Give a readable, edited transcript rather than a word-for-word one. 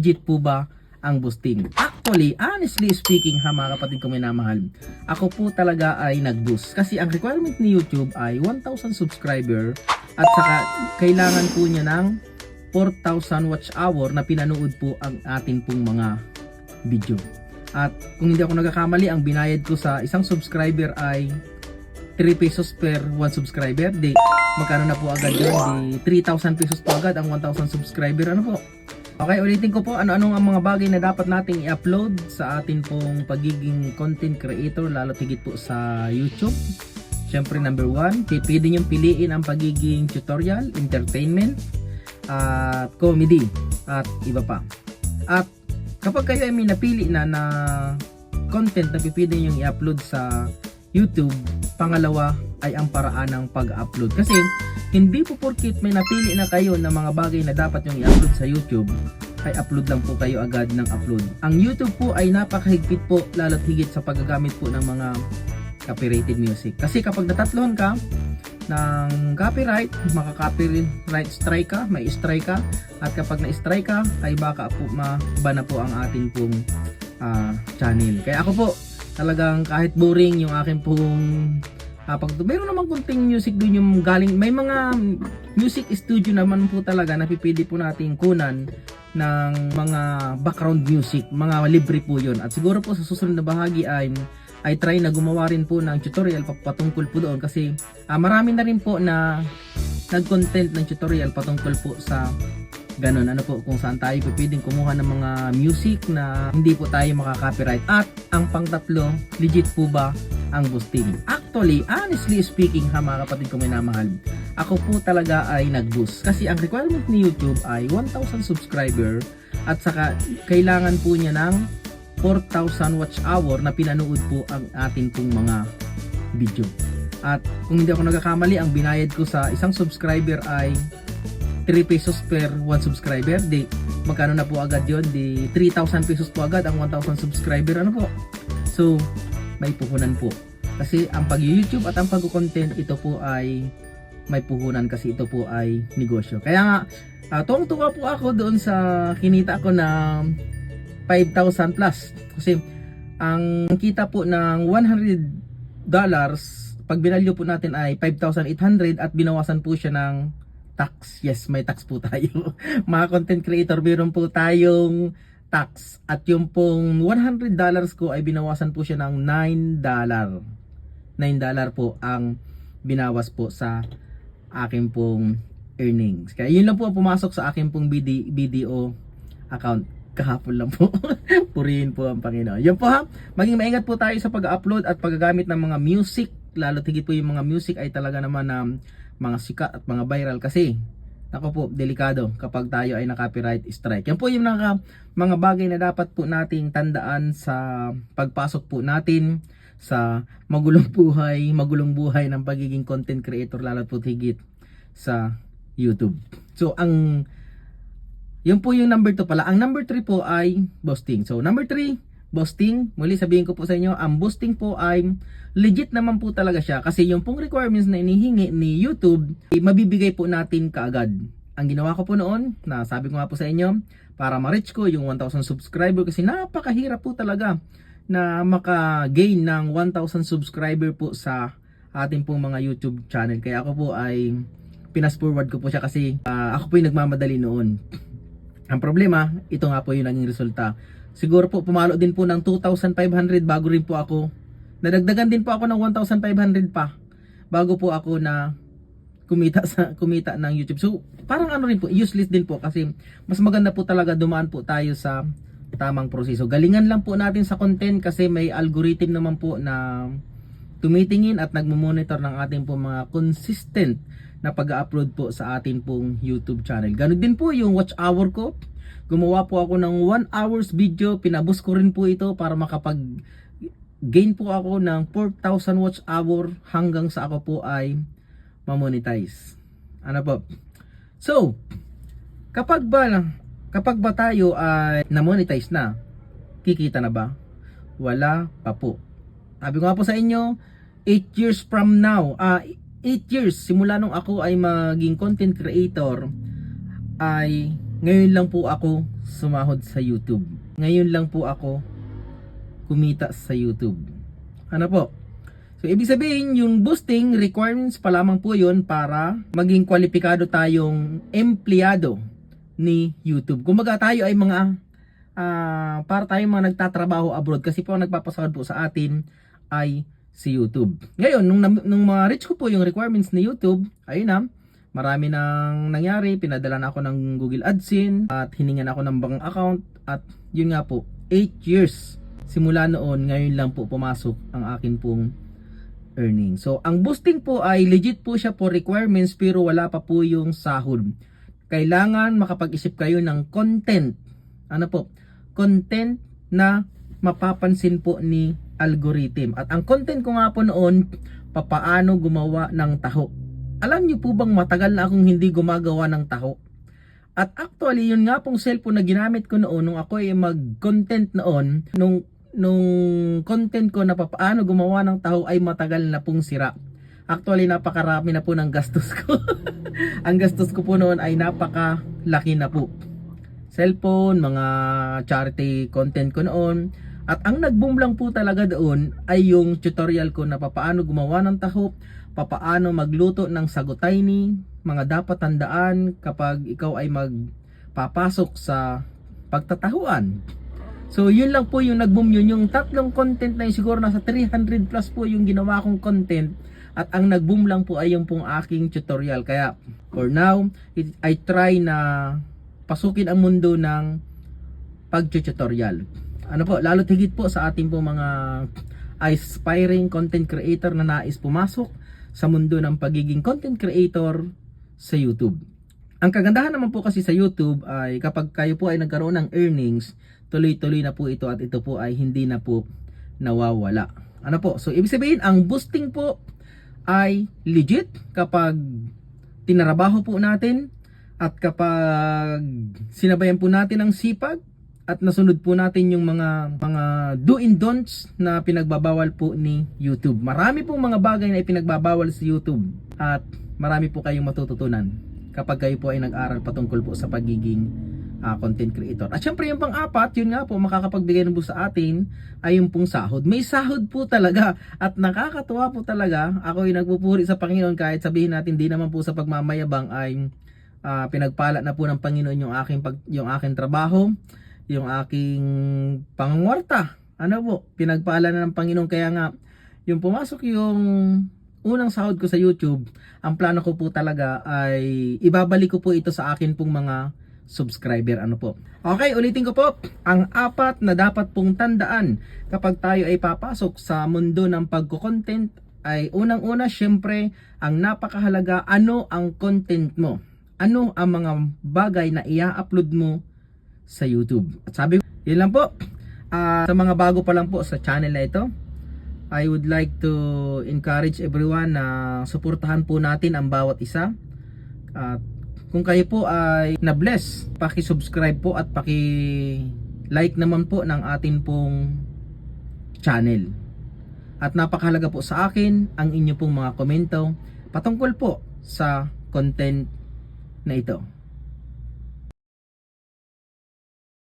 Legit po ba ang boosting? Actually, honestly speaking ha mga kapatid ko minamahal, ako po talaga ay nag-boost. Kasi ang requirement ni YouTube ay 1,000 subscriber at saka kailangan po niya ng 4,000 watch hour na pinanood po ang atin pong mga video. At kung hindi ako nagkakamali, ang binayad ko sa isang subscriber ay 3 pesos per 1 subscriber. Di, magkano na po agad yun? Di, 3,000 pesos po agad ang 1,000 subscriber. Ano po? Okay, ulitin ko po ano-ano ang mga bagay na dapat nating i-upload sa atin pong pagiging content creator, lalo tigit po sa YouTube. Siyempre, number 1, pwede nyo piliin ang pagiging tutorial, entertainment, at comedy, at iba pa. At kapag kayo ay may napili na content na pipili nyo i-upload sa YouTube, pangalawa ay ang paraan ng pag-upload. Kasi hindi po porkit may napili na kayo na mga bagay na dapat yung i-upload sa YouTube, ay upload lang po kayo agad ng upload. Ang YouTube po ay napakahigpit po, lalo't higit sa paggagamit po ng mga copyrighted music. Kasi kapag natatlohan ka ng copyright, maka-copyright strike ka, may strike ka, at kapag na-strike ka, ay baka po mabana po ang ating pong channel. Kaya ako po, talagang kahit boring yung akin pong mayroon naman kunting music doon yung galing, may mga music studio naman po talaga na pipili po natin kunan ng mga background music, mga libre po yun. At siguro po sa susunod na bahagi ay try na gumawa rin po ng tutorial patungkol po doon, kasi marami na rin po na nag-content ng tutorial patungkol po sa ganun, ano po, kung saan tayo pwedeng kumuha ng mga music na hindi po tayo makaka-copyright. At ang pangtatlo, legit po ba ang boosting? Actually, honestly speaking ha mga kapatid ko minamahal, ako po talaga ay nag-boost. Kasi ang requirement ni YouTube ay 1,000 subscriber at saka kailangan po niya ng 4,000 watch hour na pinanood po ang atin pong mga video. At kung hindi ako nagkakamali, ang binayad ko sa isang subscriber ay 3 pesos per 1 subscriber. Di, magkano na po agad yun? Di, 3,000 pesos po agad ang 1,000 subscriber. Ano po? So, may puhunan po. Kasi ang pag-YouTube at ang pag-content, ito po ay may puhunan kasi ito po ay negosyo. Kaya nga, tuwang-tuwa po ako doon sa kinita ko na 5,000 plus. Kasi ang kita po ng $100, pag binalyo po natin ay 5,800 at binawasan po siya ng tax. Yes, may tax po tayo. Mga content creator, meron po tayong tax. At yung pong $100 ko ay binawasan po siya ng $9. $9 po ang binawas po sa akin pong earnings. Kaya yun lang po ang pumasok sa akin pong BDO account. Kahapon lang po. Purihin po ang Panginoon. Yun po ha. Maging maingat po tayo sa pag-upload at paggagamit ng mga music. Lalo tigit po yung mga music ay talaga naman na mga sikat at mga viral, kasi ako po, delikado kapag tayo ay na-copyright strike. Yan po yung mga bagay na dapat po nating tandaan sa pagpasok po natin sa magulong buhay ng pagiging content creator, lalo po higit sa YouTube. So yun po yung number 2 pala. Ang number 3 po ay boosting. So number 3, boosting. Muli sabihin ko po sa inyo, ang boosting po ay legit naman po talaga siya, kasi yung pong requirements na inihingi ni YouTube, mabibigay po natin kaagad. Ang ginawa ko po noon, na sabi ko nga po sa inyo, para ma-reach ko yung 1,000 subscriber, kasi napakahirap po talaga na maka-gain ng 1,000 subscriber po sa ating pong mga YouTube channel. Kaya ako po ay pinas forward ko po siya, kasi ako po yung nagmamadali noon. Ang problema, ito nga po yung naging resulta. Siguro po pumalo din po ng 2,500 bago rin po ako. Nadagdagan din po ako ng 1,500 pa bago po ako na kumita ng YouTube. So, parang ano rin po, useless din po, kasi mas maganda po talaga dumaan po tayo sa tamang proseso. Galingan lang po natin sa content, kasi may algorithm naman po na tumitingin at nagmo-monitor ng ating po mga consistent na pag-upload po sa ating pong YouTube channel. Ganun din po yung watch hour ko. Gumawa po ako ng 1 hours video, pinaboost ko rin po ito para makapag-gain po ako ng 4,000 watch hour hanggang sa ako po ay ma-monetize. Ano po? So, kapag ba tayo ay na-monetize na, kikita na ba? Wala pa po. Sabi ko nga po sa inyo, 8 years from now, 8 years simula nung ako ay maging content creator, ay Ngayon lang po ako sumahod sa YouTube. Ngayon lang po ako kumita sa YouTube. Ano po? So, ibig sabihin, yung boosting requirements pa lamang po yun para maging kwalipikado tayong empleyado ni YouTube. Kumbaga tayo ay mga, para tayong mga nagtatrabaho abroad kasi po ang nagpapasahod po sa atin ay si YouTube. Ngayon, nung ma-reach ko po yung requirements ni YouTube, ayun na, marami nang nangyari, pinadala na ako ng Google AdSense at hiningan ako ng bank account at yun nga po, 8 years simula noon, ngayon lang po pumasok ang akin pong earning. So, ang boosting po ay legit po siya for requirements pero wala pa po yung sahod. Kailangan makapag-isip kayo ng content. Ano po? Content na mapapansin po ni algorithm. At ang content ko nga po noon, papaano gumawa ng taho. Alam niyo po bang matagal na akong hindi gumagawa ng taho? At actually, yun nga pong cellphone na ginamit ko noon nung ako ay mag-content noon, nung content ko na paano gumawa ng taho ay matagal na pong sira. Actually, napakarami na po ng gastos ko. Ang gastos ko po noon ay napakalaki na po. Cellphone, mga charity content ko noon. At ang nag-boom lang po talaga doon ay yung tutorial ko na paano gumawa ng taho, paano magluto ng sagutayni, mga dapat tandaan kapag ikaw ay magpapasok sa pagtatahuan. So yun lang po yung nag-boom yun. Yung tatlong content na yun, siguro nasa 300 plus po yung ginawa kong content. At ang nag-boom lang po ay yung pong aking tutorial. Kaya for now, I try na pasukin ang mundo ng pag-tutorial. Ano po, lalo higit po sa ating po mga aspiring content creator na nais pumasok sa mundo ng pagiging content creator sa YouTube. Ang kagandahan naman po kasi sa YouTube ay kapag kayo po ay nagkaroon ng earnings, tuloy-tuloy na po ito at ito po ay hindi na po nawawala. Ano po? So, ibig sabihin, ang boosting po ay legit kapag tinarabaho po natin at kapag sinabayan po natin ang sipag at nasunod po natin yung mga do and don'ts na pinagbabawal po ni YouTube. Marami pong mga bagay na ipinagbabawal sa YouTube at marami po kayong matututunan kapag kayo po ay nag-aral patungkol po sa pagiging content creator. At syempre yung pang-apat, yun nga po, makakapagbigay ng boost sa atin ay yung pong sahod. May sahod po talaga at nakakatuwa po talaga. Ako ay nagpupuri sa Panginoon kahit sabihin natin di naman po sa pagmamayabang ay pinagpala na po ng Panginoon yung aking trabaho, yung aking pangungwarta. Ano po, pinagpala na ng Panginoon kaya nga yung pumasok yung unang sahod ko sa YouTube, ang plano ko po talaga ay ibabalik ko po ito sa akin pong mga subscriber. Ano po? Okay, ulitin ko po. Ang apat na dapat pong tandaan kapag tayo ay papasok sa mundo ng pagko-content ay unang-una, syempre, ang napakahalaga, ano ang content mo? Ano ang mga bagay na i-upload mo sa YouTube? At sabi ko, yun lang po. Sa mga bago pa lang po sa channel na ito, I would like to encourage everyone na suportahan po natin ang bawat isa. At kung kayo po ay na-bless, paki-subscribe po at paki-like naman po ng atin pong channel. At napakahalaga po sa akin ang inyo pong mga komento patungkol po sa content na ito.